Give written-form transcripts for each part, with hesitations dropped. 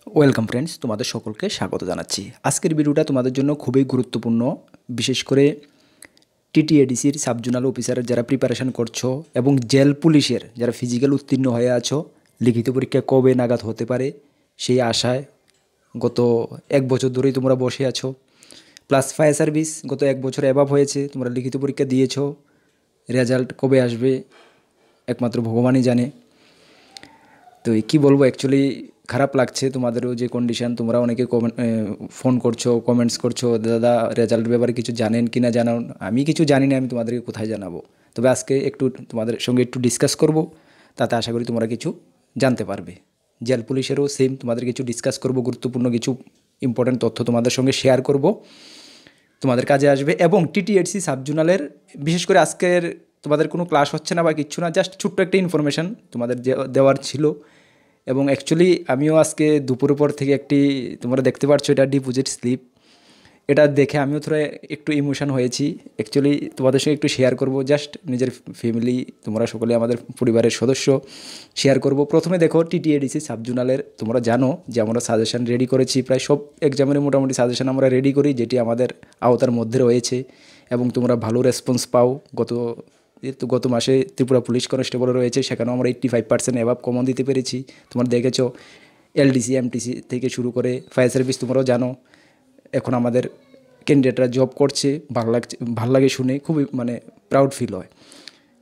Welcome friends, তোমাদের সকলকে স্বাগত জানাচ্ছি। আজকের ভিডিওটা তোমাদের জন্য খুবই গুরুত্বপূর্ণ। বিশেষ করে টিটিএডিসির সাবজোনাল অফিসারের যারা প্রিপারেশন করছো এবং জেল পুলিশের যারা ফিজিক্যাল উত্তীর্ণ হয়ে আছো, লিখিত পরীক্ষা কবে নাগাদ হতে পারে সেই আশায় গত এক বছর ধরেই তোমরা বসে আছো। প্লাস ফায়ার সার্ভিস গত এক বছর অ্যাভাব হয়েছে, তোমরা লিখিত পরীক্ষা দিয়েছো, রেজাল্ট কবে আসবে একমাত্র ভগবানই জানে। তো কী বলবো, অ্যাকচুয়ালি খারাপ লাগছে তোমাদেরও যে কন্ডিশন। তোমরা অনেকে ফোন করছো, কমেন্টস করছো, দাদা রেজাল্টের ব্যাপারে কিছু জানেন কি না জানান। আমি কিছু জানি না, আমি তোমাদেরকে কোথায় জানাবো। তবে আজকে একটু তোমাদের সঙ্গে একটু ডিসকাস করব, তাতে আশা করি তোমরা কিছু জানতে পারবে। জেল পুলিশেরও সেম তোমাদের কিছু ডিসকাস করব, গুরুত্বপূর্ণ কিছু ইম্পর্ট্যান্ট তথ্য তোমাদের সঙ্গে শেয়ার করব, তোমাদের কাজে আসবে। এবং টিটিএডসি সাবজোনালের বিশেষ করে আজকের তোমাদের কোনো ক্লাস হচ্ছে না বা কিচ্ছু না, জাস্ট ছোট্ট একটা ইনফরমেশান তোমাদের দেওয়ার ছিল। এবং অ্যাকচুয়ালি আমিও আজকে দুপুরের পর থেকে তোমরা দেখতে পাচ্ছ এটা ডিপোজিট স্লিপ, এটা দেখে আমিও থোড়া একটু ইমোশন হয়েছি। অ্যাকচুয়ালি তোমাদের সঙ্গে একটু শেয়ার করব, জাস্ট নিজের ফ্যামিলি, তোমরা সকলে আমাদের পরিবারের সদস্য শেয়ার করব। প্রথমে দেখো, টিটিএডিসি সাবজোনালের তোমরা জানো যে আমরা সাজেশান রেডি করেছি, প্রায় সব এক্সামের মোটামুটি সাজেশান আমরা রেডি করি, যেটি আমাদের আওতার মধ্যে রয়েছে। এবং তোমরা ভালো রেসপন্স পাও। গত মাসে ত্রিপুরা পুলিশ কনস্টেবল রয়েছে, সেখানেও আমরা 85% অ্যাভাব কমন দিতে পেরেছি। তোমরা দেখেছো এলডিসি এমটিসি থেকে শুরু করে ফায়ার সার্ভিস তোমরাও জানো। এখন আমাদের ক্যান্ডিডেটরা জব করছে, ভালো লাগে শুনে, খুবই প্রাউড ফিল হয়।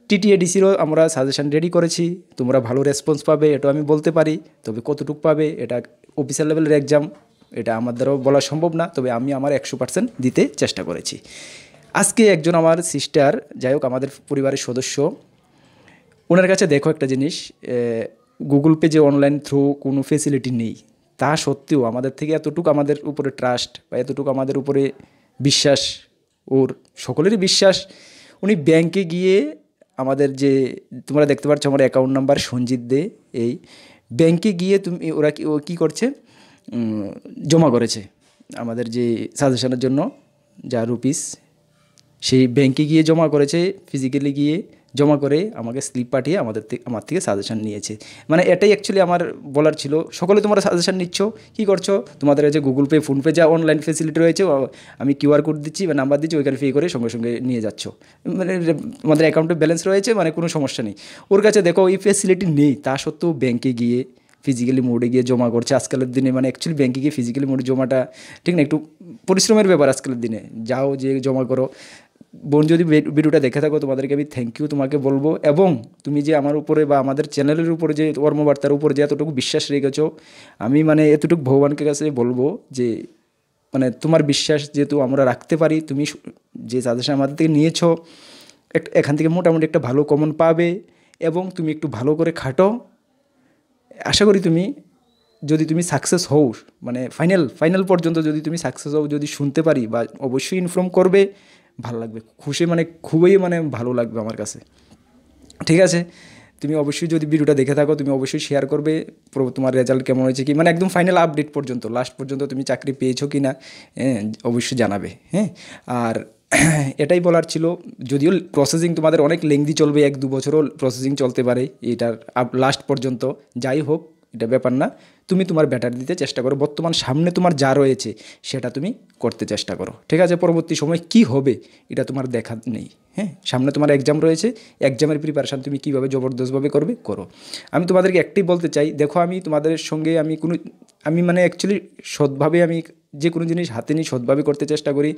টিটিএডিসিরও আমরা সাজেশান রেডি করেছি, তোমরা ভালো রেসপন্স পাবে এটা আমি বলতে পারি। তবে কতটুকু পাবে এটা অফিসার লেভেলের এক্সাম, এটা আমার দ্বারাও বলা সম্ভব না। তবে আমি আমার 100% দিতে চেষ্টা করেছি। আজকে একজন আমার সিস্টার, যাই হোক আমাদের পরিবারের সদস্য, ওনার কাছে দেখো একটা জিনিস, গুগল পে যে অনলাইন থ্রু কোনো ফেসিলিটি নেই, তা সত্ত্বেও আমাদের থেকে এতটুকু আমাদের উপরে ট্রাস্ট বা এতটুকু আমাদের উপরে বিশ্বাস, ওর সকলেরই বিশ্বাস। উনি ব্যাংকে গিয়ে আমাদের যে তোমরা দেখতে পাচ্ছ আমার অ্যাকাউন্ট নাম্বার সঞ্জিত দে, এই ব্যাংকে গিয়ে ও কী করছে, জমা করেছে আমাদের যে সাজেশনের জন্য যা রুপিস, সেই ব্যাংকে গিয়ে জমা করেছে, ফিজিক্যালি গিয়ে জমা করে আমাকে স্লিপ পাঠিয়ে আমার থেকে সাজেশান নিয়েছে। এটাই অ্যাকচুয়ালি আমার বলার ছিল। সকলে তোমরা সাজেশান নিচ্ছ, কী করছো, তোমাদের যে গুগল পে, ফোনপে যা অনলাইন ফেসিলিটি রয়েছে, আমি কিউআর কোড দিচ্ছি বা নাম্বার দিচ্ছি, ওইখানে পে করে সঙ্গে সঙ্গে নিয়ে যাচ্ছ। তোমাদের অ্যাকাউন্টে ব্যালেন্স রয়েছে, কোনো সমস্যা নেই। ওর কাছে দেখো এই ফেসিলিটি নেই, তা সত্ত্বেও ব্যাংকে গিয়ে ফিজিক্যালি মোডে গিয়ে জমা করছে আজকালের দিনে। অ্যাকচুয়ালি ব্যাংকে গিয়ে ফিজিক্যালি মোডে জমাটা ঠিক না, একটু পরিশ্রমের ব্যাপার আজকালের দিনে। যাও যে জমা করো। বোন, যদি ভিডিওটা দেখে থাকো তোমাদেরকে আমি থ্যাংক ইউ তোমাকে বলবো। এবং তুমি যে আমার উপরে বা আমাদের চ্যানেলের উপরে যে কর্মবার্তার উপরে যে এতটুকু বিশ্বাস রেখেছো, আমি এতটুকু ভগবানকে কাছে বলবো যে তোমার বিশ্বাস যেহেতু আমরা রাখতে পারি, তুমি যে সাজেশন আমাদের থেকে নিয়েছো, এখান থেকে মোটামুটি একটা ভালো কমন পাবে। এবং তুমি একটু ভালো করে খাটো, আশা করি যদি তুমি সাকসেস হও, ফাইনাল পর্যন্ত যদি তুমি সাকসেস হও, যদি শুনতে পারি বা অবশ্যই ইনফর্ম করবে, ভালো লাগবে, খুশি খুবই ভালো লাগবে আমার কাছে। ঠিক আছে, তুমি অবশ্যই যদি ভিডিওটা দেখে থাকো, তুমি অবশ্যই শেয়ার করবে তোমার রেজাল্ট কেমন হয়েছে কি, একদম ফাইনাল আপডেট পর্যন্ত, লাস্ট পর্যন্ত তুমি চাকরি পেয়েছো কি না, অবশ্যই জানাবে। হ্যাঁ, আর এটাই বলার ছিল। যদিও প্রসেসিং তোমাদের অনেক লেংদি চলবে, 1-2 বছরও প্রসেসিং চলতে পারে এটার লাস্ট পর্যন্ত। যাই হোক, এটা ব্যাপার না, তুমি তোমার ব্যাটার দিতে চেষ্টা করো। বর্তমান সামনে তোমার যা রয়েছে সেটা তুমি করতে চেষ্টা করো। ঠিক আছে, পরবর্তী সময় কি হবে এটা তোমার দেখা নেই। হ্যাঁ, সামনে তোমার এক্সাম রয়েছে, এক্সামের প্রিপারেশান তুমি কীভাবে জবরদস্তভাবে করো। আমি তোমাদেরকে একটাই বলতে চাই, দেখো আমি তোমাদের সঙ্গে আমি অ্যাকচুয়ালি সৎভাবে আমি যে কোনো জিনিস হাতে নিয়ে সৎভাবে করতে চেষ্টা করি,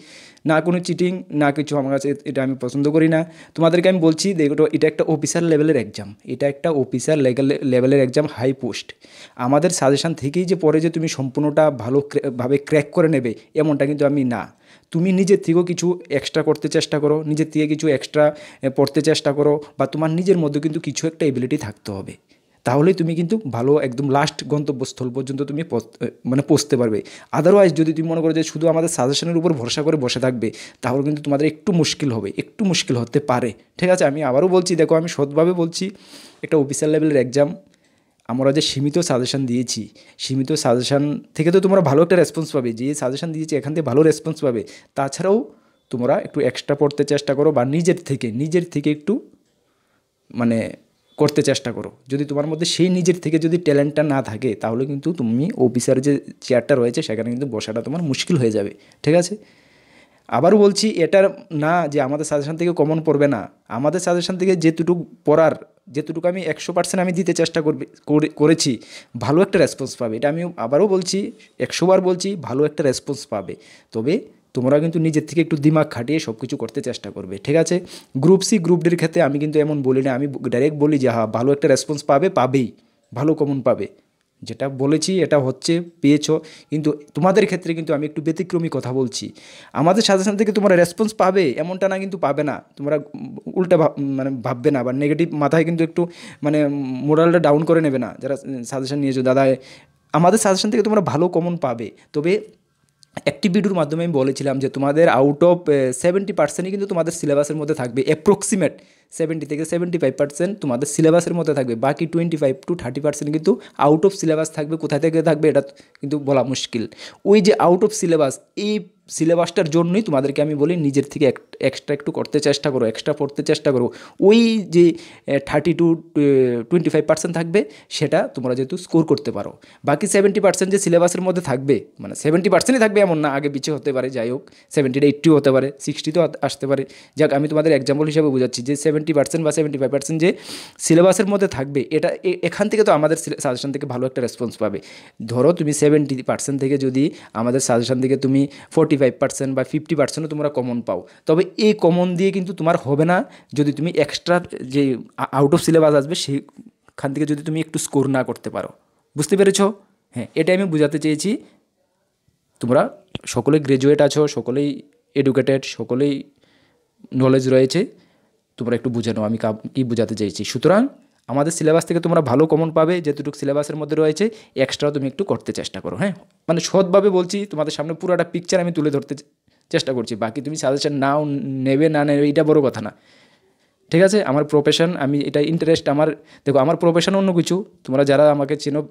না কোনো চিটিং না কিছু। আমার কাছে এটা আমি পছন্দ করি না। তোমাদেরকে আমি বলছি, দেখো এটা একটা অফিসার লেভেলের এক্সাম, এটা একটা অফিসার লেভেলের এক্সাম, হাই পোস্ট। আমাদের সাজেশান থেকেই যে পরে যে তুমি সম্পূর্ণটা ভালোভাবে ক্র্যাক করে নেবে এমনটা কিন্তু আমি না। তুমি নিজের থেকেও কিছু এক্সট্রা করতে চেষ্টা করো, নিজের থেকে কিছু এক্সট্রা পড়তে চেষ্টা করো, বা তোমার নিজের মধ্যে কিন্তু কিছু একটা এবিলিটি থাকতে হবে। তাহলেই তুমি কিন্তু ভালো একদম লাস্ট গন্তব্যস্থল পর্যন্ত তুমি পৌঁছতে পারবে। আদারওয়াইজ যদি তুমি মনে করো যে শুধু আমাদের সাজেশনের উপর ভরসা করে বসে থাকবে, তাহলে কিন্তু তোমাদের একটু মুশকিল হতে পারে। ঠিক আছে, আমি আবারও বলছি, দেখো আমি সৎভাবে বলছি, একটা অফিসার লেভেলের এক্সাম, আমরা যে সীমিত সাজেশান দিয়েছি, সীমিত সাজেশান থেকে তো তোমরা ভালো একটা রেসপন্স পাবে। যে সাজেশান দিয়েছি এখান থেকে ভালো রেসপন্স পাবে। তাছাড়াও তোমরা একটু এক্সট্রা পড়তে চেষ্টা করো, বা নিজের থেকে একটু করতে চেষ্টা করো। যদি তোমার মধ্যে সেই নিজের থেকে যদি ট্যালেন্টটা না থাকে তাহলে কিন্তু তুমি অফিসার যে চেয়ারটা রয়েছে সেখানে কিন্তু বসাটা তোমার মুশকিল হয়ে যাবে, ঠিক আছে? আবারও বলছি, এটার না যে আমাদের সাজেশন থেকে কমন পড়বে না, আমাদের সাজেশন থেকে যেটুকু পড়ার, যেটুকু আমি 100% আমি দিতে চেষ্টা করেছি, ভালো একটা রেসপন্স পাবে। এটা আমি আবারও বলছি, 100 বার বলছি, ভালো একটা রেসপন্স পাবে। তবে তোমরা কিন্তু নিজের থেকে একটু দিমাগ খাটিয়ে সব কিছু করতে চেষ্টা করবে, ঠিক আছে? গ্রুপ সি গ্রুপ ডির ক্ষেত্রে আমি কিন্তু এমন বলি না, আমি ডাইরেক্ট বলি যে হ্যাঁ ভালো একটা রেসপন্স পাবেই, ভালো কমন পাবে। যেটা বলেছি এটা হচ্ছে, পেয়েছো। কিন্তু তোমাদের ক্ষেত্রে কিন্তু আমি একটু ব্যতিক্রমী কথা বলছি। আমাদের সাজেশন থেকে তোমরা রেসপন্স পাবে এমনটা না, কিন্তু পাবে না। তোমরা উল্টা মানে ভাববে না বা নেগেটিভ মাথায় কিন্তু একটু মানে মোরালটা ডাউন করে নেবে না যারা সাজেশন নিয়েছো। দাদা আমাদের সাজেশন থেকে তোমরা ভালো কমন পাবে। তবে একটি ভিডিওর মাধ্যমে আমি বলেছিলাম যে তোমাদের আউট অফ 70%ই কিন্তু তোমাদের সিলেবাসের মধ্যে থাকবে, অ্যাপ্রক্সিমেট 70 থেকে 75% তোমাদের সিলেবাসের মধ্যে থাকবে, বাকি 25 to 30% কিন্তু আউট অফ সিলেবাস থাকবে। কোথায় থেকে থাকবে এটা কিন্তু বলা মুশকিল। ওই যে আউট অফ সিলেবাস, এই সিলেবাসটার জন্যই তোমাদেরকে আমি বলি নিজের থেকে এক্সট্রা একটু করতে চেষ্টা করো, এক্সট্রা পড়তে চেষ্টা করো। ওই যে 30 to 25% থাকবে সেটা তোমরা যেহেতু স্কোর করতে পারো। বাকি 70% যে সিলেবাসের মধ্যে থাকবে, মানে 70%ই থাকবে এমন না, আগে পিছিয়ে হতে পারে, যাই হোক 70টা 80 হতে পারে, 60 তো আসতে পারে। যাক আমি তোমাদের এক্সাম্পল হিসাবে বোঝাচ্ছি যে 70% বা 75% যে সিলেবাসের মধ্যে থাকবে, এটা এখান থেকে তো আমাদের সাজেশন থেকে ভালো একটা রেসপন্স পাবে। ধরো তুমি 70% থেকে যদি আমাদের সাজেশন থেকে তুমি 45% বা 50%ও তোমরা কমন পাও, তবে এই কমন দিয়ে কিন্তু তোমার হবে না যদি তুমি এক্সট্রা যে আউট অফ সিলেবাস আসবে সেখান থেকে যদি তুমি একটু স্কোর না করতে পারো। বুঝতে পেরেছো? হ্যাঁ, এটাই আমি বোঝাতে চেয়েছি। তোমরা সকলেই গ্র্যাজুয়েট আছো, সকলেই এডুকেটেড, সকলেই নলেজ রয়েছে, তোমরা একটু বুঝে নাও আমি কী বোঝাতে চেয়েছি। সুতরাং আমাদের সিলেবাস থেকে তোমরা ভালো কমন পাবে, যেটুকু সিলেবাসের মধ্যে রয়েছে এক্সট্রা তুমি একটু করতে চেষ্টা করো। হ্যাঁ, মানে সৎভাবে বলছি, তোমাদের সামনে পুরোটা পিকচার আমি তুলে ধরতে চেষ্টা করছি। বাকি তুমি সাজেশন নাও, নেবে না নেবে এটা বড় কথা না, ঠিক আছে? আমার প্রফেশন, আমি এটা ইন্টারেস্ট আমার, দেখো আমার প্রফেশন অন্য কিছু, তোমরা যারা আমাকে চেনো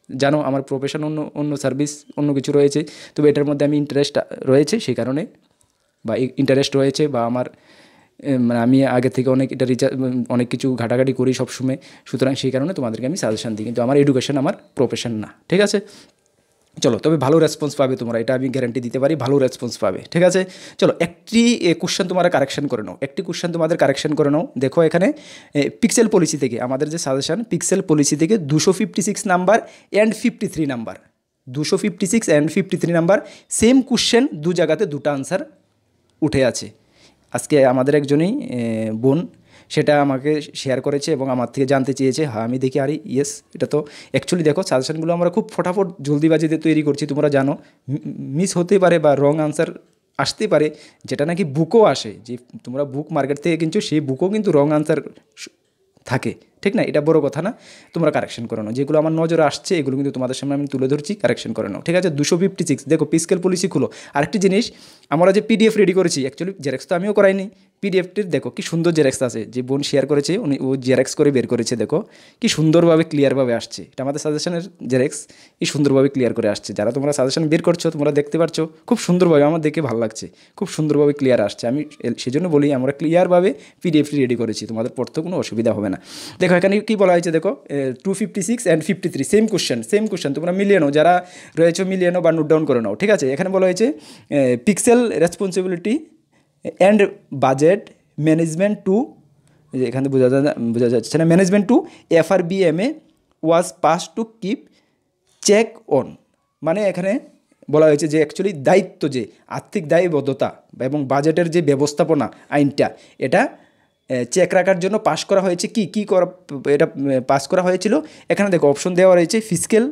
জানো আমার প্রফেশন অন্য, অন্য সার্ভিস অন্য কিছু রয়েছে। তবে এটার মধ্যে আমি ইন্টারেস্ট রয়েছে সেই কারণে, বা ইন্টারেস্ট রয়েছে, বা আমার মানে আমি আগে থেকে অনেক এটা অনেক কিছু ঘাটাঘাটি করি সবসময়। সুতরাং সেই কারণে তোমাদেরকে আমি সাজেশন দিই, কিন্তু আমার এডুকেশন আমার প্রফেশন না, ঠিক আছে? চলো, তবে ভালো রেসপন্স পাবে তোমরা, এটা আমি গ্যারান্টি দিতে পারি, ভালো রেসপন্স পাবে, ঠিক আছে? চলো একটি কোশ্চেন তোমরা কারেকশন করে নাও, একটি কোশ্চেন তোমাদের কারেকশন করে নাও। দেখো এখানে পিক্সেল পলিসি থেকে আমাদের যে সাজেশন, পিক্সেল পলিসি থেকে 256 number and 53 number, 256 and 53 number same question, দু জায়গাতে দুটো আনসার উঠে আছে। আজকে আমাদের একজনই বোন সেটা আমাকে শেয়ার করেছে এবং আমার থেকে জানতে চেয়েছে। হ্যাঁ, আমি দেখি আরে ইয়েস, এটা তো অ্যাকচুয়ালি দেখো সাজেশনগুলো আমরা খুব ফটাফট জলদিবাজিতে তৈরি করছি, তোমরা জানো মিস হতেই পারে বা রং আনসার আসতেই পারে, যেটা নাকি বুকও আসে, যে তোমরা বুক মার্কেট থেকে কিনছো সেই বুকও কিন্তু রং আনসার থাকে, ঠিক না? এটা বড় কথা না, তোমরা কারেকশন করে নাও। যেগুলো আমার নজরে আসছে এগুলো কিন্তু তোমাদের সামনে আমি তুলে ধরছি, কারেকশন করে নাও, ঠিক আছে? 256 দেখো পিক্সেল পলিসি খুলো। আরেকটি জিনিস, আমরা যে পিডিএফ রেডি করেছি, অ্যাকচুয়ালি জেরক্স তো আমিও করাইনি, পিডিএফটির দেখো কি সুন্দর জেরক্স আছে, যে বোন শেয়ার করেছে উনি ও জেরক্স করে বের করেছে, দেখো কি সুন্দরভাবে ক্লিয়ারভাবে আসছে। এটা আমাদের সাজেশনের জেরক্স, কি সুন্দরভাবে ক্লিয়ার করে আসছে। যারা তোমরা সাজেশন বের করছো তোমরা দেখতে পাচ্ছ খুব সুন্দরভাবে, আমার দেখে ভালো লাগছে, খুব সুন্দরভাবে ক্লিয়ার আসছে। আমি সেজন্য বলি আমরা ক্লিয়ারভাবে পিডিএফটি রেডি করেছি, তোমাদের পড়তে কোনো অসুবিধা হবে না। দেখো এখানে কী বলা হয়েছে, দেখো 256 অ্যান্ড 53 সেম কোশ্চেন, তোমরা মিলিয়ে নাও, যারা রয়েছে মিলিয়ে নাও বা নোট ডাউন করে নাও, ঠিক আছে? এখানে বলা হয়েছে fiscal responsibility and budget management to, এখানে বোঝা যাচ্ছে না, management to FRBMA was pass to keep check on. মানে এখানে বলা হয়েছে যে অ্যাকচুয়ালি দায়িত্ব, যে আর্থিক দায়বদ্ধতা এবং বাজেটের যে ব্যবস্থাপনা আইনটা, এটা চেক রাখার জন্য পাস করা হয়েছে। কি করা, এটা পাস করা হয়েছিল। এখানে দেখো অপশন দেওয়া রয়েছে ফিসক্যাল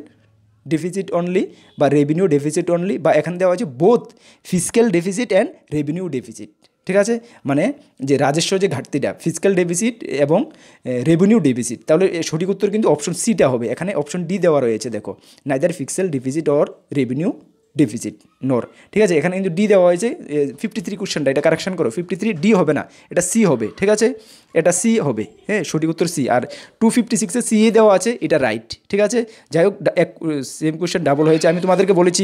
ডেফিসিট অনলি বা রেভিনিউ ডেফিসিট অনলি, বা এখানে দেওয়া হয়েছে both fiscal deficit and revenue deficit, ঠিক আছে? মানে যে রাজস্ব যে ঘাটতিটা, ফিসক্যাল ডেফিসিট এবং রেভিনিউ ডেফিসিট, তাহলে সঠিক উত্তর কিন্তু অপশন সিটা হবে। এখানে অপশন ডি দেওয়া রয়েছে, দেখো neither fiscal deficit or revenue deficit nor, ঠিক আছে। এখানে কিন্তু ডি দেওয়া হয়েছে 53 কোশ্চেনটা, এটা কারেকশন করো। 53 ডি হবে না, এটা সি হবে, ঠিক আছে, এটা সি হবে, হ্যাঁ, সঠিক উত্তর সি। আর 256-এ সি দেওয়া আছে, এটা রাইট, ঠিক আছে। যাই হোক, এক সেম কোশ্চেন ডাবল হয়েছে। আমি তোমাদেরকে বলেছি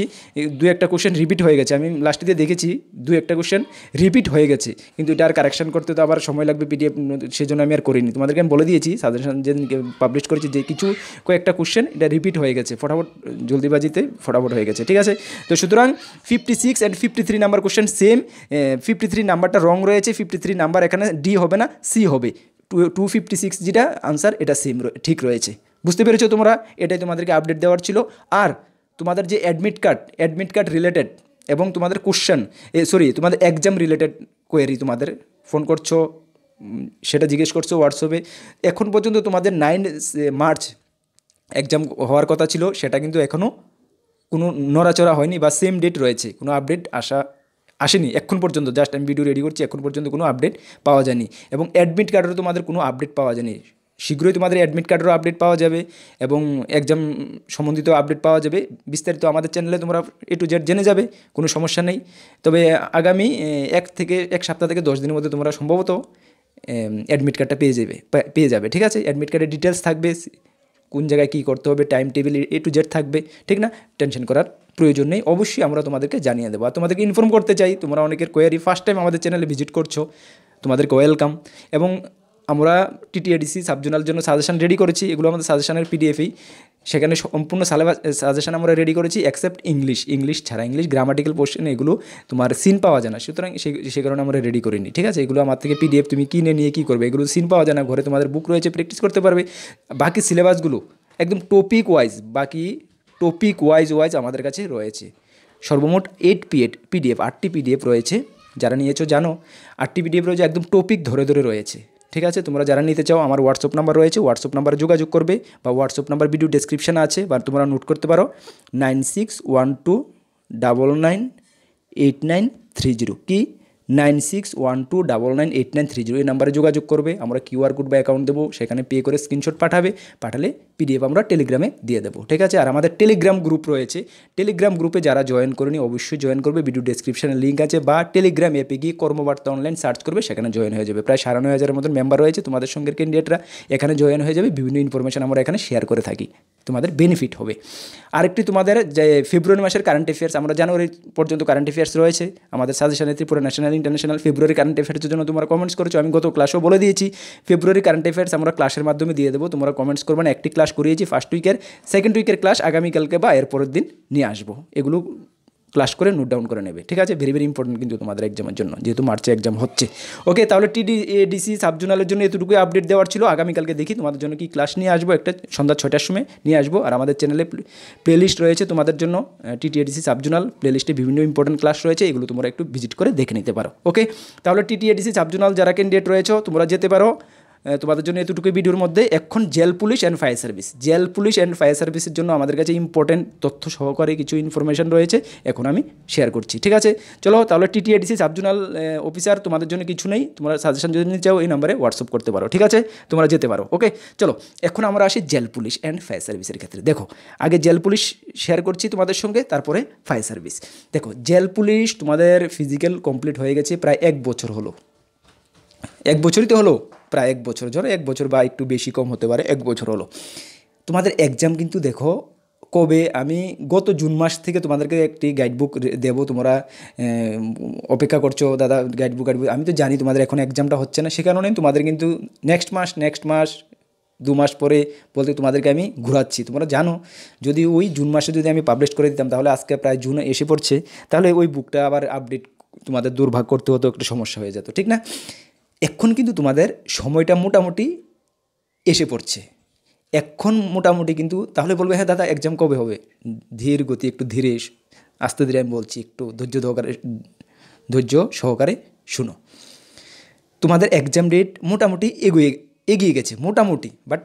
দু একটা কোশ্চেন রিপিট হয়ে গেছে, আমি লাস্টে দিয়ে দেখেছি দু একটা কোশ্চেন রিপিট হয়ে গেছে, কিন্তু এটা আর কারেকশন করতে তো আবার সময় লাগবে পিডিএফ, সেজন্য আমি আর করিনি। তোমাদেরকে আমি বলে দিয়েছি সাজেশন যেদিনকে পাবলিশ করেছি যে কিছু কয়েকটা কোশ্চেন এটা রিপিট হয়ে গেছে, ফটাফট জলদিবাজিতে ফটাফট হয়ে গেছে, ঠিক আছে। তো সুতরাং 56 অ্যান্ড 53 নাম্বার কোশ্চেন সেম। 53 নাম্বারটা রং রয়েছে, 53 নাম্বার এখানে ডি হবে না, সি হবে। 256 যেটা আনসার, এটা সেম ঠিক রয়েছে। বুঝতে পেরেছো তোমরা? এটাই তোমাদেরকে আপডেট দেওয়ার ছিল। আর তোমাদের যে অ্যাডমিট কার্ড রিলেটেড এবং তোমাদের কোশ্চেন, তোমাদের এক্সাম রিলেটেড কোয়েরি, তোমাদের ফোন করছো, সেটা জিজ্ঞেস করছো হোয়াটসঅ্যাপে। এখন পর্যন্ত তোমাদের 9 মার্চ এক্সাম হওয়ার কথা ছিল, সেটা কিন্তু এখনও কোনো নড়াচড়া হয়নি বা সেম ডেট রয়েছে, কোনো আপডেট আসেনি এখন পর্যন্ত। জাস্ট আমি ভিডিও রেডি করছি, এখন পর্যন্ত কোনো আপডেট পাওয়া যায়নি। এবং অ্যাডমিট কার্ডেরও তোমাদের কোনো আপডেট পাওয়া যায়নি। শীঘ্রই তোমাদের অ্যাডমিট কার্ডেরও আপডেট পাওয়া যাবে এবং এক্সাম সম্বন্ধিত আপডেট পাওয়া যাবে। বিস্তারিত আমাদের চ্যানেলে তোমরা A to Z জেনে যাবে, কোনো সমস্যা নেই। তবে আগামী 1 সপ্তাহ থেকে 10 দিনের মধ্যে তোমরা সম্ভবত অ্যাডমিট কার্ডটা পেয়ে যাবে, ঠিক আছে। অ্যাডমিট কার্ডের ডিটেলস থাকবে, কোন জায়গায় কী করতে হবে, time table A to Z থাকবে, ঠিক না? টেনশন করার প্রয়োজন নেই, অবশ্যই আমরা তোমাদেরকে জানিয়ে দেবো। আর তোমাদেরকে ইনফর্ম করতে চাই, তোমরা অনেকের কোয়ারি ফার্স্ট টাইম আমাদের চ্যানেলে ভিজিট করছো, তোমাদেরকে ওয়েলকাম। এবং আমরা TTADC সাবজোনাল জন্য সাজেশন রেডি করেছি, এগুলো আমাদের সাজেশনের পিডিএফই, সেখানে সম্পূর্ণ সাজেশন আমরা রেডি করেছি এক্সেপ্ট ইংলিশ ছাড়া। ইংলিশ গ্রামাটিক্যাল পোর্শন এগুলো তোমার সিন পাওয়া যায় না, সুতরাং সে কারণে আমরা রেডি করিনি, ঠিক আছে। এগুলো আমার থেকে পিডিএফ তুমি কিনে নিয়ে কী করবে, এগুলো সিন পাওয়া যায় না, ঘরে তোমাদের বুক রয়েছে, প্র্যাকটিস করতে পারবে। বাকি সিলেবাসগুলো একদম টপিক ওয়াইজ আমাদের কাছে রয়েছে। সর্বমোট 8 পিডিএফ, 8টি পিডিএফ রয়েছে। যারা নিয়েছো জানো, 8টি পিডিএফ রয়েছে, একদম টপিক ধরে রয়েছে, ঠিক আছে। তোমরা যারা নিতে চাও, আমার হোয়াটসঅ্যাপ নাম্বার রয়েছে, হোয়াটসঅ্যাপ নাম্বারে যোগাযোগ করবে, বা হোয়াটসঅ্যাপ নাম্বার ভিডিও ডেসক্রিপশানে আছে, বা তোমরা নোট করতে পারো 9612998930। কি 9612998930, এই নাম্বারে যোগাযোগ করবে। আমরা QR কোড বা অ্যাকাউন্ট দেবো, সেখানে পে করে স্ক্রিনশট পাঠালে পিডিএফ আমরা টেলিগ্রামে দিয়ে দেবো, ঠিক আছে। আর আমাদের টেলিগ্রাম গ্রুপ রয়েছে, টেলিগ্রাম গ্রুপে যারা জয়েন করেনি অবশ্যই জয়েন করবে, ভিডিও ডেসক্রিপশানে লিঙ্ক আছে, বা টেলিগ্রাম অ্যাপে গিয়ে কর্মবার্তা অনলাইন সার্চ করবে, সেখানে জয়েন হয়ে যাবে। প্রায় 9,500-এর মতন মেম্বার রয়েছে তোমাদের সঙ্গে ক্যান্ডিডেটরা, এখানে জয়েন হয়ে যাবে। বিভিন্ন ইনফরমেশন আমরা এখানে শেয়ার করে থাকি, তোমাদের বেনিফিট হবে। আরেকটি তোমাদের যে ফেব্রুয়ারি মাসের কারেন্ট অ্যাফেয়ার্স, আমরা জানুয়ারি পর্যন্ত কারেন্ট অ্যাফেয়ার্স রয়েছে আমাদের সাজেশনে, ত্রিপুরা ন্যাশনাল ইন্টারন্যাশনাল। ফেব্রুয়ারি কারেন্ট অ্যাফেয়ার্সের জন্য তোমরা কমেন্টস করেছো, আমি গত ক্লাসেও বলে দিয়েছি ফেব্রুয়ারি কারেন্ট অ্যাফেয়ার্স আমরা ক্লাসের মাধ্যমে দিয়ে দেবো, তোমরা কমেন্টস করবে না। একটি ক্লাস করিয়েছি ফার্স্ট উইকের, সেকেন্ড উইকের ক্লাস আগামীকালকে বা এর পরের দিন নিয়ে আসবো, এগুলো ক্লাস করে নোট ডাউন করে নেবে, ঠিক আছে। ভেরি ইম্পর্টেন্ট কিন্তু তোমাদের এক্সামের জন্য, যেহেতু মার্চে এক্সাম হচ্ছে। ওকে, তাহলে TTADC সাবজোনালের জন্য এতটুকুই আপডেট দেওয়ার ছিল। আগামীকালকে দেখি তোমাদের জন্য কি ক্লাস নিয়ে আসবো, একটা সন্ধ্যা 6টার সময় নিয়ে আসবো। আর আমাদের চ্যানেলে প্লেলিস্ট রয়েছে তোমাদের জন্য, TTADC সাবজোনাল প্লেলিস্টে বিভিন্ন ইম্পর্টেন্ট ক্লাস রয়েছে, এগুলো তোমরা একটু ভিজিট করে দেখে নিতে পারো। ওকে, তাহলে TTADC সাবজোনাল যারা ক্যান্ডিডেট রয়েছে তোমরা যেতে পারো। তোমাদের জন্য এতটুকুই ভিডিওর মধ্যে। এখন জেল পুলিশ অ্যান্ড ফায়ার সার্ভিসের জন্য আমাদের কাছে ইম্পর্টেন্ট তথ্য সহকারে কিছু ইনফরমেশন রয়েছে, এখন আমি শেয়ার করছি, ঠিক আছে। চলো তাহলে TTADC সাবজোনাল অফিসার, তোমাদের জন্য কিছু নেই, তোমরা সাজেশন যদি নিতে চাও এই নাম্বারে হোয়াটসঅ্যাপ করতে পারো, ঠিক আছে, তোমরা যেতে পারো। ওকে, চলো এখন আমরা আসি জেল পুলিশ অ্যান্ড ফায়ার সার্ভিসের ক্ষেত্রে। দেখো, আগে জেল পুলিশ শেয়ার করছি তোমাদের সঙ্গে, তারপরে ফায়ার সার্ভিস। দেখো, জেল পুলিশ তোমাদের ফিজিক্যাল কমপ্লিট হয়ে গেছে প্রায় 1 বছর হলো, 1 বছরই তো হলো, প্রায় 1 বছর, ধরো 1 বছর বা একটু বেশি কম হতে পারে, 1 বছর হলো। তোমাদের এক্সাম কিন্তু দেখো কবে, আমি গত জুন মাস থেকে তোমাদেরকে একটি গাইডবুক দেবো, তোমরা অপেক্ষা করছো দাদা গাইডবুক। আমি তো জানি তোমাদের এখন এক্সামটা হচ্ছে না, সে কারণে তোমাদের কিন্তু নেক্সট মাস 2 মাস পরে বলতে তোমাদেরকে আমি ঘোরাচ্ছি। তোমরা জানো, যদি ওই জুন মাসে যদি আমি পাবলিশ করে দিতাম, তাহলে আজকে প্রায় জুন এসে পড়ছে, তাহলে ওই বুকটা আবার আপডেট তোমাদের দুর্ভাগ করতে হতো, একটু সমস্যা হয়ে যেত, ঠিক না। এখন কিন্তু তোমাদের সময়টা মোটামুটি এসে পড়ছে, এখন মোটামুটি কিন্তু। তাহলে বলবে হ্যাঁ দাদা এক্সাম কবে হবে, ধীর গতি, একটু ধীরে আস্তে ধীরে আমি বলছি, একটু ধৈর্য সহকারে শুনো। তোমাদের এক্সাম ডেট মোটামুটি এগিয়ে গেছে মোটামুটি, বাট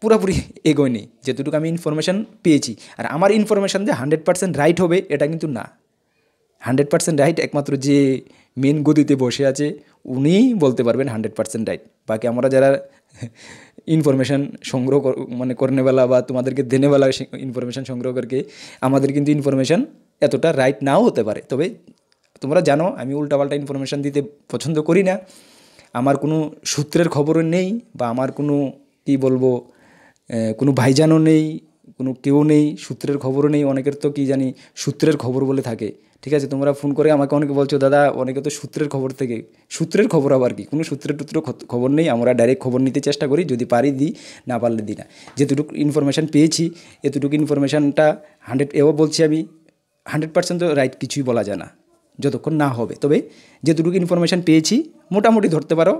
পুরোপুরি এগোয়নি, যেটুকু আমি ইনফরমেশান পেয়েছি। আর আমার ইনফরমেশান যে 100% রাইট হবে এটা কিন্তু না, 100% রাইট একমাত্র যে মেন গদিতে বসে আছে উনিই বলতে পারবেন 100% রাইট। বাকি আমরা যারা ইনফরমেশান সংগ্রহ করনেবেলা বা তোমাদেরকে দেনেবেলা ইনফরমেশান সংগ্রহ করকে আমাদের কিন্তু ইনফরমেশান এতটা রাইট নাও হতে পারে। তবে তোমরা জানো আমি উল্টাপাল্টা ইনফরমেশান দিতে পছন্দ করি না। আমার কোনো সূত্রের খবরও নেই, বা আমার কোনো কী বলবো কোনো ভাইজানও নেই, কোনো কেউ নেই, সূত্রের খবরও নেই। অনেকের তো কী জানি সূত্রের খবর বলে থাকে, ঠিক আছে? তোমরা ফোন করে আমাকে অনেকে বলছো দাদা অনেকে তো সূত্রের খবর থেকে, সূত্রের খবর আবার কি? কোনো সূত্রের টুত্রের খবর নেই। আমরা ডাইরেক্ট খবর নিতে চেষ্টা করি, যদি পারি দিই, না পারলে দিই না। যেটুকু ইনফরমেশান পেয়েছি এতটুকু ইনফরমেশানটা বলছি আমি 100% তো রাইট কিছুই বলা যায় না যতক্ষণ না হবে। তবে যেটুকু ইনফরমেশান পেয়েছি মোটামুটি ধরতে পারো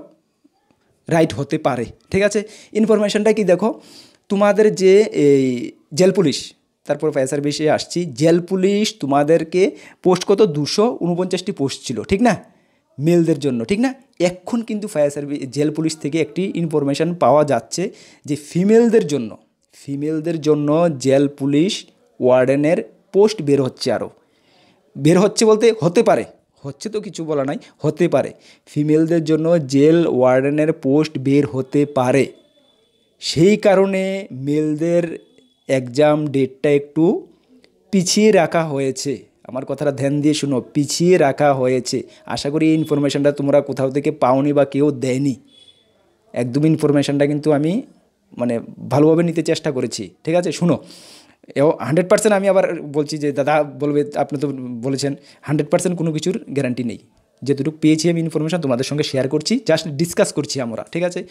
রাইট হতে পারে, ঠিক আছে? ইনফরমেশানটা কি দেখো, তোমাদের যে এই জেল পুলিশ, তারপর ফায়ার সার্ভিসে আসছি, জেল পুলিশ তোমাদেরকে পোস্ট কত 249টি পোস্ট ছিল, ঠিক না, মেলদের জন্য, ঠিক না? এখন কিন্তু ফায়ার সার্ভিস জেল পুলিশ থেকে একটি ইনফরমেশান পাওয়া যাচ্ছে যে ফিমেলদের জন্য জেল পুলিশ ওয়ার্ডেনের পোস্ট বের হচ্ছে, আরও বের হচ্ছে বলতে হতে পারে, হচ্ছে তো কিছু বলা নাই, হতে পারে ফিমেলদের জন্য জেল ওয়ার্ডেনের পোস্ট বের হতে পারে। সেই কারণে মেলদের এক্সাম ডেটটা একটু পিছিয়ে রাখা হয়েছে। আমার কথাটা ধ্যান দিয়ে শুনো, পিছিয়ে রাখা হয়েছে। আশা করি এই ইনফরমেশানটা তোমরা কোথাও থেকে পাওনি বা কেউ দেয়নি। একদম ইনফরমেশানটা কিন্তু আমি মানে ভালোভাবে নিতে চেষ্টা করেছি, ঠিক আছে? শুনো, 100% আমি আবার বলছি যে দাদা বলবে আপনি তো বলেছেন, 100% কোনো কিছুর গ্যারান্টি নেই। যেটুকু পেয়েছি আমি ইনফরমেশান তোমাদের সঙ্গে শেয়ার করছি, জাস্ট ডিসকাস করছি আমরা, ঠিক আছে?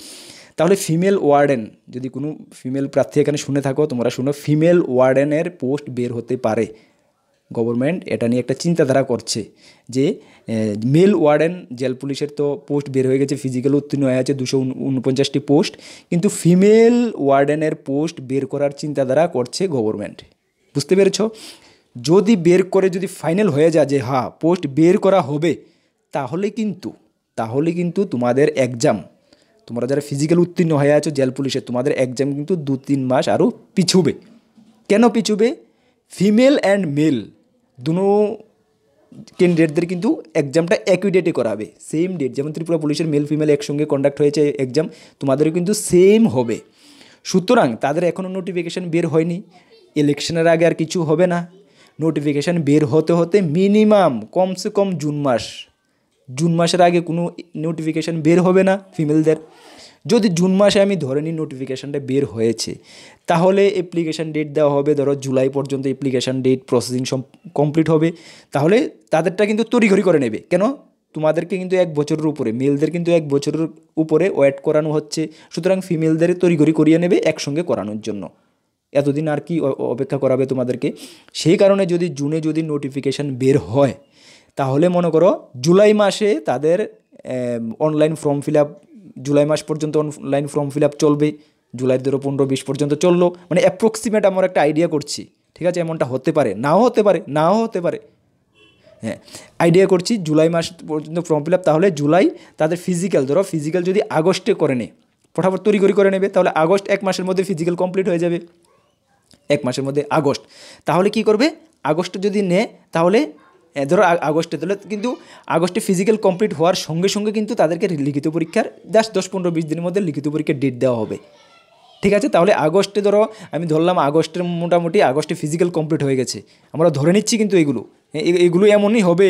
তাহলে ফিমেল ওয়ার্ডেন, যদি কোনো ফিমেল প্রার্থী এখানে শুনে থাকো তোমরা শুনো, ফিমেল ওয়ার্ডেনের পোস্ট বের হতে পারে। গভর্নমেন্ট এটা নিয়ে একটা চিন্তাধারা করছে যে মেল ওয়ার্ডেন জেল পুলিশের তো পোস্ট বের হয়ে গেছে, ফিজিক্যাল উত্তীর্ণ হয়ে আছে 249টি পোস্ট, কিন্তু ফিমেল ওয়ার্ডেনের পোস্ট বের করার চিন্তাধারা করছে গভর্নমেন্ট। বুঝতে পেরেছ? যদি বের করে যদি ফাইনাল হয়ে যায় যে হ্যাঁ পোস্ট বের করা হবে, তাহলে কিন্তু তোমাদের এক্সাম, তোমরা যারা ফিজিক্যাল উত্তীর্ণ হয়ে আছো জেল পুলিশে, তোমাদের এক্সাম কিন্তু 2-3 মাস আরও পিছুবে। কেন পিছুবে? ফিমেল অ্যান্ড মেল দুনো ক্যান্ডিডেটদের কিন্তু এক্সামটা একই ডেটে করাবে, সেম ডেট। যেমন ত্রিপুরা পুলিশের মেল ফিমেল একসঙ্গে কন্ডাক্ট হয়েছে এক্সাম, তোমাদেরও কিন্তু সেম হবে। সুতরাং তাদের এখনও নোটিফিকেশান বের হয়নি, ইলেকশনের আগে আর কিছু হবে না। নোটিফিকেশান বের হতে হতে মিনিমাম কমসে কম জুন মাসের আগে কোনো নোটিফিকেশান বের হবে না ফিমেলদের। যদি জুন মাসে আমি ধরে নিই নোটিফিকেশানটা বের হয়েছে, তাহলে অ্যাপ্লিকেশান ডেট দেওয়া হবে ধরো জুলাই পর্যন্ত, অ্যাপ্লিকেশান ডেট প্রসেসিং কমপ্লিট হবে। তাহলে তাদেরটা কিন্তু তড়িঘড়ি করে নেবে। কেন? তোমাদেরকে কিন্তু 1 বছরের উপরে, মেলদের কিন্তু 1 বছরের উপরে ওয়েট করানো হচ্ছে। সুতরাং ফিমেলদের তড়িঘড়ি করিয়ে নেবে একসঙ্গে করানোর জন্য। এতদিন আর কি অপেক্ষা করাবে তোমাদেরকে? সেই কারণে যদি জুনে যদি নোটিফিকেশান বের হয়, তাহলে মনে করো জুলাই মাসে তাদের অনলাইন ফর্ম ফিল আপ, জুলাই মাস পর্যন্ত অনলাইন ফর্ম ফিল আপ চলবে, জুলাই 15-20 পর্যন্ত চললো, মানে অ্যাপ্রক্সিমেট আমরা একটা আইডিয়া করছি, ঠিক আছে? এমনটা হতে পারে, নাও হতে পারে, হ্যাঁ আইডিয়া করছি। জুলাই মাস পর্যন্ত ফর্ম ফিল আপ, তাহলে জুলাই তাদের ফিজিক্যাল, ধরো ফিজিক্যাল যদি আগস্টে করে নেয়, ফটাফট তড়িঘড়ি করে নেবে, তাহলে আগস্ট 1 মাসের মধ্যে ফিজিক্যাল কমপ্লিট হয়ে যাবে, 1 মাসের মধ্যে আগস্ট। তাহলে কি করবে? আগস্টে যদি নেয় তাহলে ধরো আগস্টে, তাহলে কিন্তু আগস্টে ফিজিক্যাল কমপ্লিট হওয়ার সঙ্গে সঙ্গে কিন্তু তাদেরকে লিখিত পরীক্ষার জাস্ট 10-15-20 দিনের মধ্যে লিখিত পরীক্ষার ডেট দেওয়া হবে, ঠিক আছে? তাহলে আগস্টে ধরো আমি ধরলাম আগস্টের মোটামুটি আগস্টে ফিজিক্যাল কমপ্লিট হয়ে গেছে, আমরা ধরে নিচ্ছি। কিন্তু এগুলো এমনই হবে,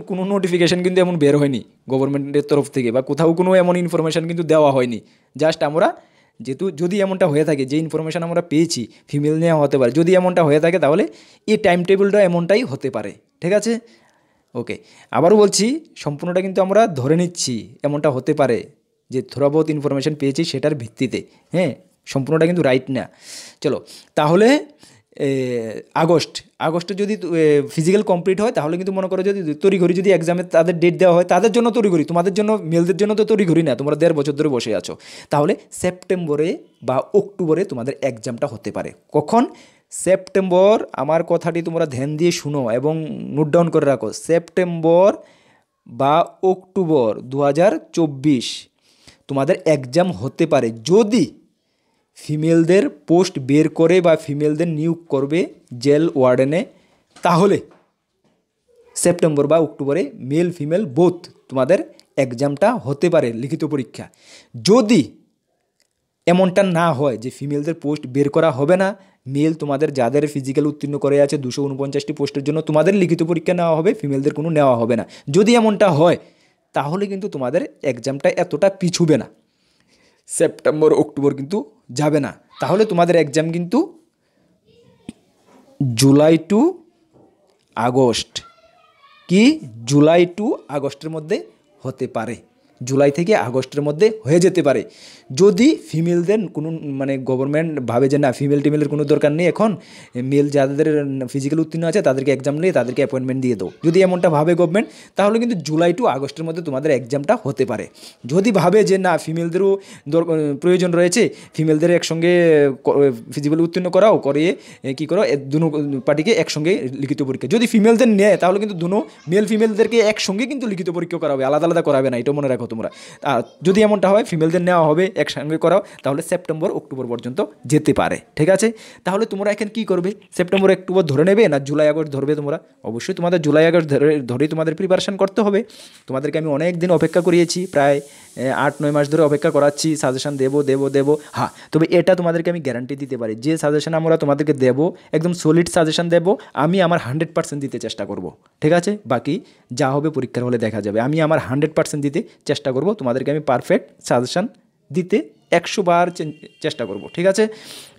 কোনো নোটিফিকেশান কিন্তু এমন বের হয়নি গভর্নমেন্টের তরফ থেকে, বা কোথাও কোনো এমন ইনফরমেশান কিন্তু দেওয়া হয়নি। জাস্ট আমরা যেহেতু যদি এমনটা হয়ে থাকে, যে ইনফরমেশান আমরা পেয়েছি ফিমেল নেওয়া হতে পারে, যদি এমনটা হয়ে থাকে তাহলে এই টাইম টেবিলটা এমনটাই হতে পারে, ঠিক আছে? ওকে, আবারও বলছি সম্পূর্ণটা কিন্তু আমরা ধরে নিচ্ছি এমনটা হতে পারে, যে থোড়া বহুত ইনফরমেশান পেয়েছি সেটার ভিত্তিতে, হ্যাঁ সম্পূর্ণটা কিন্তু রাইট না। চলো তাহলে আগস্টে যদি ফিজিক্যাল কমপ্লিট হয়, তাহলে কিন্তু মনে করো যদি তড়িঘড়ি যদি এক্সামে তাদের ডেট দেওয়া হয়, তাদের জন্য তড়িঘড়ি, তোমাদের জন্য মেলদের জন্য তো তড়িঘড়ি না, তোমরা 1.5 বছর ধরে বসে আছো, তাহলে সেপ্টেম্বরে বা অক্টোবরে তোমাদের এক্সামটা হতে পারে। কখন? সেপ্টেম্বর। আমার কথাটি তোমরা ধ্যান দিয়ে শুনো এবং নোট ডাউন করে রাখো, সেপ্টেম্বর বা অক্টোবর 2024 তোমাদের এক্সাম হতে পারে, যদি ফিমেলদের পোস্ট বের করে বা ফিমেলদের নিয়োগ করবে জেল ওয়ার্ডেনে, তাহলে সেপ্টেম্বর বা অক্টোবরে মেল ফিমেল বোথ তোমাদের এক্সামটা হতে পারে লিখিত পরীক্ষা। যদি এমনটা না হয় যে ফিমেলদের পোস্ট বের করা হবে না, মেল তোমাদের যাদের ফিজিক্যাল উত্তীর্ণ করে আছে 249টি পোস্টের জন্য তোমাদের লিখিত পরীক্ষা নেওয়া হবে, ফিমেলদের কোনো নেওয়া হবে না। যদি এমনটা হয় তাহলে কিন্তু তোমাদের এক্সামটা এতটা পিছুবে না, সেপ্টেম্বর অক্টোবর কিন্তু যাবে না। তাহলে তোমাদের এক্সাম কিন্তু জুলাই টু আগস্ট, কি জুলাই টু আগস্টের মধ্যে হতে পারে, জুলাই থেকে আগস্টের মধ্যে হয়ে যেতে পারে। যদি ফিমেলদের কোনো মানে গভর্নমেন্ট ভাবে যে না ফিমেল টিমেলের কোনো দরকার নেই, এখন মেল যাদের ফিজিক্যাল উত্তীর্ণ আছে তাদেরকে এক্সাম নিয়ে তাদেরকে অ্যাপয়েন্টমেন্ট দিয়ে দাও, যদি এমনটা ভাবে গভর্নমেন্ট, তাহলে কিন্তু জুলাই টু আগস্টের মধ্যে তোমাদের এক্সামটা হতে পারে। যদি ভাবে যে না ফিমেলদেরও প্রয়োজন রয়েছে, ফিমেলদের একসঙ্গে ফিজিক্যাল উত্তীর্ণ করাও, করিয়ে কী করো দুনো পার্টিকে একসঙ্গে লিখিত পরীক্ষা, যদি ফিমেলদের নেয় তাহলে কিন্তু দুনো মেল ফিমেলদেরকে একসঙ্গে কিন্তু লিখিত পরীক্ষা করাবে, আলাদা আলাদা করাবে না, এটা মনে রাখো তোমরা। আর যদি এমনটা হয় ফিমেলদের নেওয়া হবে একসঙ্গে করাও, তাহলে সেপ্টেম্বর অক্টোবর পর্যন্ত যেতে পারে। ঠিক আছে, তাহলে তোমরা এখন কী করবে, সেপ্টেম্বর অক্টোবর ধরে নেবে না জুলাই আগস্ট ধরবে? তোমরা অবশ্যই তোমাদের জুলাই আগস্ট ধরেই তোমাদের প্রিপারেশন করতে হবে। তোমাদেরকে আমি অনেক দিন অপেক্ষা করিয়েছি, প্রায় 8-9 মাস ধরে অপেক্ষা করাচ্ছি, সাজেশন দেবো। হ্যাঁ, তবে এটা তোমাদেরকে আমি গ্যারান্টি দিতে পারি, যে সাজেশন আমরা তোমাদেরকে দেবো একদম সলিড সাজেশন দেবো, আমি আমার 100% দিতে চেষ্টা করব। ঠিক আছে, বাকি যা হবে পরীক্ষার হলে দেখা যাবে, আমি আমার 100% দিতে চেষ্টা করব, তোমাদেরকে আমি পারফেক্ট সাজেশন দিতে 100 বার চেষ্টা করব। ঠিক আছে,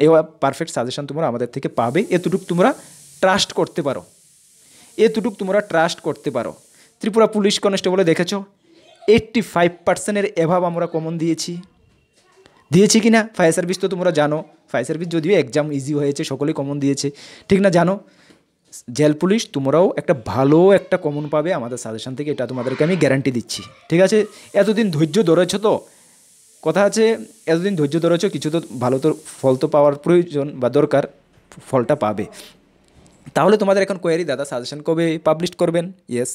এই পারফেক্ট সাজেশন তোমরা আমাদের থেকে পাবে, এতটুকু তোমরা ট্রাস্ট করতে পারো, ত্রিপুরা পুলিশ কনস্টেবলে দেখেছো 85%-এর এভাব আমরা কমন দিয়েছি কি না? ফায়ার সার্ভিস তো তোমরা জানো, ফায়ার সার্ভিস যদিও এক্সাম ইজি হয়েছে, সকলেই কমন দিয়েছে, ঠিক না? জানো জেল পুলিশ তোমরাও একটা ভালো একটা কমন পাবে আমাদের সাজেশন থেকে, এটা তোমাদেরকে আমি গ্যারান্টি দিচ্ছি। ঠিক আছে, এতদিন ধৈর্য ধরেছ তো, কথা আছে এতদিন ধৈর্য ধরেছ, কিছু তো ভালো তো ফল তো পাওয়ার প্রয়োজন বা দরকার, ফলটা পাবে। তাহলে তোমাদের এখন কোয়ারি, দাদা সাজেশন কবে পাবলিশ করবেন? ইয়েস,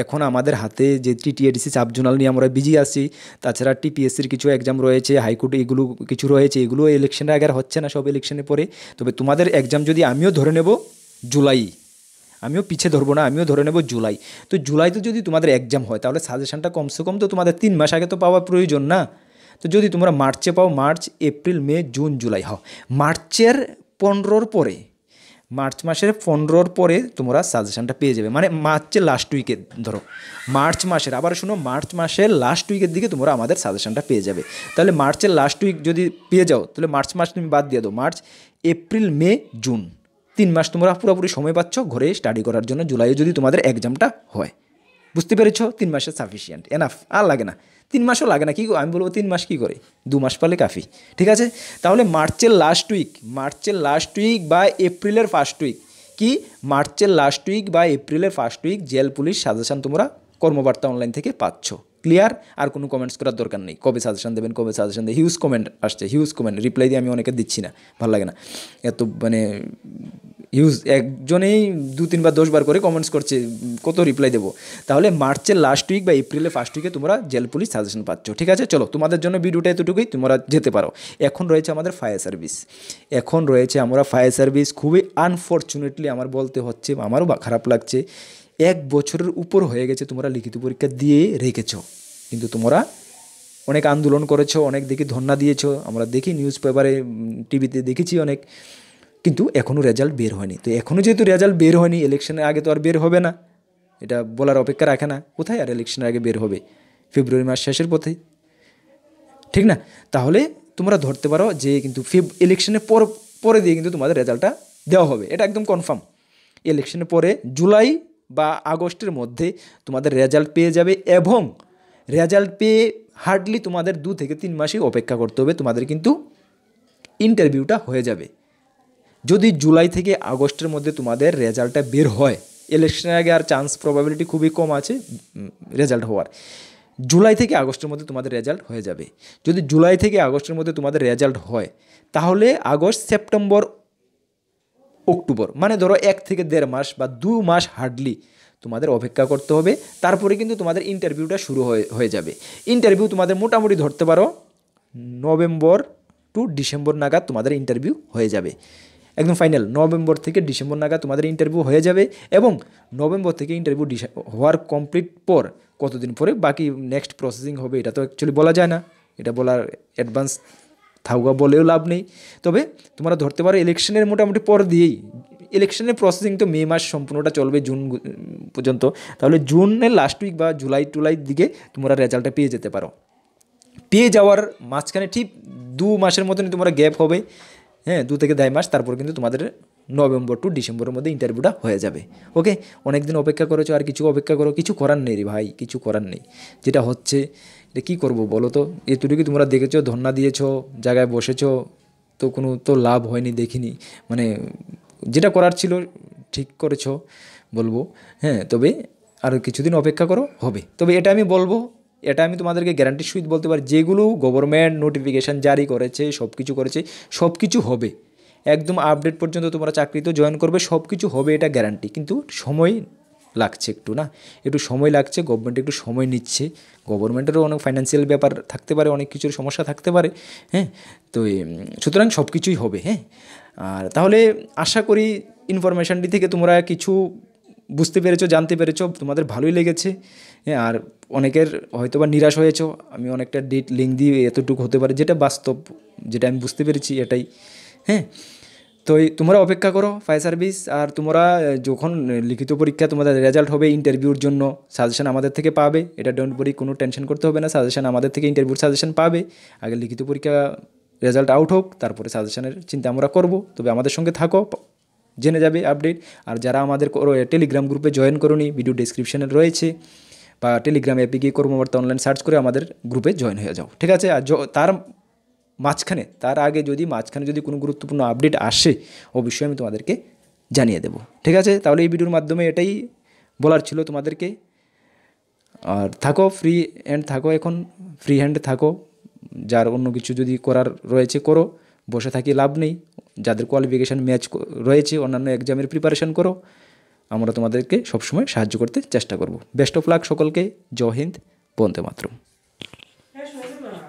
এখন আমাদের হাতে যে টিটিএডিসি সাব জোনাল নিয়ে আমরা বিজি আছি, তাছাড়া টিপিএসসির কিছু এক্সাম রয়েছে, হাইকোর্ট এগুলো কিছু রয়েছে, এগুলো ইলেকশনের আগে আর হচ্ছে না, সব ইলেকশনের পরে। তবে তোমাদের এক্সাম যদি আমিও ধরে নেব জুলাই, আমিও পিছিয়ে ধরবো না, আমিও ধরে নেব জুলাই। তো জুলাইতে যদি তোমাদের এক্সাম হয় তাহলে সাজেশনটা কমসে কম তো তোমাদের 3 মাস আগে তো পাওয়া প্রয়োজন না? তো যদি তোমরা মার্চে পাও, March April May June July, মার্চের 15-র পরে, মার্চ মাসের 15-র পরে তোমরা সাজেশনটা পেয়ে যাবে, মানে মার্চের লাস্ট উইকে, ধরো মার্চ মাসের, আবার শোনো মার্চ মাসের লাস্ট উইকের দিকে তোমরা আমাদের সাজেশনটা পেয়ে যাবে। তাহলে মার্চের লাস্ট উইক যদি পেয়ে যাও তাহলে মার্চ মাস তুমি বাদ দিয়ে দাও, মার্চ এপ্রিল মে জুন 3 মাস তোমরা পুরোপুরি সময় পাচ্ছ ঘরে স্টাডি করার জন্য, জুলাইয়ে যদি তোমাদের এক্সামটা হয়। বুঝতে পেরেছ? 3 মাসের সাফিসিয়েন্ট, এনাফ, আর লাগে না, 3 মাসও লাগে না। কি আমি বলবো 3 মাস কী করে, 2 মাস পালে কাফি। ঠিক আছে, তাহলে মার্চের লাস্ট উইক বা এপ্রিলের ফার্স্ট উইক, মার্চের লাস্ট উইক বা এপ্রিলের first week jail police suggestion তোমরা কর্মবার্তা অনলাইন থেকে পাচ্ছ। ক্লিয়ার? আর কোনো কমেন্টস করার দরকার নেই, কবে সাজেশন দেবেন, হিউজ কমেন্ট আসছে, রিপ্লাই দিয়ে আমি অনেকে দিচ্ছি না, ভালো লাগে না এত, মানে হিউজ, একজনেই 2-3 বার 10 বার করে কমেন্টস করছে, কত রিপ্লাই দেবো? তাহলে মার্চের লাস্ট উইক বা এপ্রিলের ফার্স্ট উইকে তোমরা জেল পুলিশ সাজেশন পাচ্ছ। ঠিক আছে, চলো তোমাদের জন্য ভিডিওটা এতটুকুই, তোমরা যেতে পারো। এখন রয়েছে আমাদের ফায়ার সার্ভিস, খুবই আনফর্চুনেটলি আমার বলতে হচ্ছে, আমারও খারাপ লাগছে, 1 বছরের উপর হয়ে গেছে তোমরা লিখিত পরীক্ষা দিয়ে রেখেছ, কিন্তু তোমরা অনেক আন্দোলন করেছো, অনেক দেখি ধর্ণা দিয়েছো, আমরা দেখি নিউজ পেপারে টিভিতে দেখেছি অনেক, কিন্তু এখনও রেজাল্ট বের হয়নি। তো এখনও যেহেতু রেজাল্ট বের হয়নি, ইলেকশনের আগে তো আর বের হবে না, এটা বলার অপেক্ষা রাখে না, কোথায় আর ইলেকশনের আগে বের হবে, ফেব্রুয়ারি মাস শেষের পথে, ঠিক না? তাহলে তোমরা ধরতে পারো যে কিন্তু ইলেকশনের পরে দিয়ে কিন্তু তোমাদের রেজাল্টটা দেওয়া হবে, এটা একদম কনফার্ম। ইলেকশনের পরে জুলাই বা আগস্টের মধ্যে তোমাদের রেজাল্ট পেয়ে যাবে, এবং রেজাল্ট পেয়ে হার্ডলি তোমাদের 2 থেকে 3 মাসই অপেক্ষা করতে হবে, তোমাদের কিন্তু ইন্টারভিউটা হয়ে যাবে। যদি জুলাই থেকে আগস্টের মধ্যে তোমাদের রেজাল্টটা বের হয়, ইলেকশনের আগে আর চান্স প্রবাবিলিটি খুবই কম আছে রেজাল্ট হওয়ার, জুলাই থেকে আগস্টের মধ্যে তোমাদের রেজাল্ট হয়ে যাবে। যদি জুলাই থেকে আগস্টের মধ্যে তোমাদের রেজাল্ট হয়, তাহলে আগস্ট সেপ্টেম্বর অক্টোবর, মানে ধরো 1 থেকে 1.5 মাস বা 2 মাস হার্ডলি তোমাদের অপেক্ষা করতে হবে, তারপরে কিন্তু তোমাদের ইন্টারভিউটা শুরু হয়ে যাবে। ইন্টারভিউ তোমাদের মোটামুটি ধরতে পারো নভেম্বর টু ডিসেম্বর নাগাদ তোমাদের ইন্টারভিউ হয়ে যাবে, একদম ফাইনাল নভেম্বর থেকে ডিসেম্বর নাগাদ তোমাদের ইন্টারভিউ হয়ে যাবে। এবং নভেম্বর থেকে ইন্টারভিউ হওয়ার কমপ্লিট পর কতদিন পরে বাকি নেক্সট প্রসেসিং হবে এটা তো অ্যাকচুয়ালি বলা যায় না, এটা বলার অ্যাডভান্স থাউগা বলেও লাভ নেই। তবে তোমরা ধরতে পারো ইলেকশনের মোটামুটি পর দিয়েই, ইলেকশনের প্রসেসিং তো মে মাস সম্পূর্ণটা চলবে জুন পর্যন্ত, তাহলে জুনের লাস্ট উইক বা জুলাই টুলাইয়ের দিকে তোমরা রেজাল্টটা পেয়ে যেতে পারো। পেয়ে যাওয়ার মাঝখানে ঠিক 2 মাসের মতনই তোমরা গ্যাপ হবে, হ্যাঁ 2 থেকে 2.5 মাস, তারপর কিন্তু তোমাদের নভেম্বর টু ডিসেম্বরের মধ্যে ইন্টারভিউটা হয়ে যাবে। ওকে, অনেক দিন অপেক্ষা করেছো, আর কিছু অপেক্ষা করো, কিছু করার নেই রে ভাই, কিছু করার নেই। যেটা হচ্ছে এটা কী করবো বলো তো, এতটুকু তোমরা দেখেছো, ধর্ণা দিয়েছো, জায়গায় বসেছো, তো কোনো তো লাভ হয়নি দেখিনি, মানে যেটা করার ছিল ঠিক করেছো বলবো, হ্যাঁ। তবে আর কিছুদিন অপেক্ষা করো, হবে। তবে এটা আমি বলবো, এটা আমি তোমাদেরকে গ্যারান্টির সহিত বলতে পারি, যেগুলো গভর্নমেন্ট নোটিফিকেশান জারি করেছে, সব কিছু করেছে, সব কিছু হবে। একদম আপডেট পর্যন্ত তোমরা চাকরিতে জয়েন করবে, সব কিছু হবে, এটা গ্যারান্টি। কিন্তু সময় লাগছে একটু, না একটু সময় লাগছে, গভর্নমেন্ট একটু সময় নিচ্ছে, গভর্নমেন্টেরও অনেক ফাইন্যান্সিয়াল ব্যাপার থাকতে পারে, অনেক কিছুর সমস্যা থাকতে পারে, হ্যাঁ। তো সুতরাং সব কিছুই হবে, হ্যাঁ। আর তাহলে আশা করি ইনফরমেশানটি থেকে তোমরা কিছু বুঝতে পেরেছো, জানতে পেরেছো, তোমাদের ভালোই লেগেছে, হ্যাঁ। আর অনেকের হয়তো বা নিরাশ হয়েছো, আমি অনেকটা ডেট লিঙ্ক দিয়ে এতটুকু হতে পারে, যেটা বাস্তব, যেটা আমি বুঝতে পেরেছি এটাই, হ্যাঁ। তো তোমরা অপেক্ষা করো ফায়ার সার্ভিস, আর তোমরা যখন লিখিত পরীক্ষা তোমাদের রেজাল্ট হবে, ইন্টারভিউর জন্য সাজেশন আমাদের থেকে পাবে, এটা ডোন্ট ওয়ারি, কোনো টেনশন করতে হবে না, সাজেশন আমাদের থেকে, ইন্টারভিউর সাজেশন পাবে। আগে লিখিত পরীক্ষা রেজাল্ট আউট হোক, তারপরে সাজেশনের চিন্তা আমরা করব। তবে আমাদের সঙ্গে থাকো, জেনে যাবে আপডেট। আর যারা আমাদের টেলিগ্রাম গ্রুপে জয়েন করোনি, ভিডিও ডেসক্রিপশনে রয়েছে, বা টেলিগ্রাম অ্যাপে গিয়ে কর্মবার্তা অনলাইন সার্চ করে আমাদের গ্রুপে জয়েন হয়ে যাও, ঠিক আছে। আর তার আগে যদি মাঝখানে যদি কোনো গুরুত্বপূর্ণ আপডেট আসে, অবশ্যই আমি তোমাদেরকে জানিয়ে দেব, ঠিক আছে। তাহলে এই ভিডিওর মাধ্যমে এটাই বলার ছিল তোমাদেরকে। আর থাকো ফ্রি হ্যান্ড, থাকো এখন ফ্রি হ্যান্ডে থাকো, যার অন্য কিছু যদি করার রয়েছে করো, বসে থাকি লাভ নেই। যাদের কোয়ালিফিকেশান ম্যাচ রয়েছে, অন্যান্য এক্সামের প্রিপারেশান করো, আমরা তোমাদেরকে সবসময় সাহায্য করতে চেষ্টা করব। বেস্ট অফ লাক সকলকে, জয় হিন্দ, বন্দে মাতরম।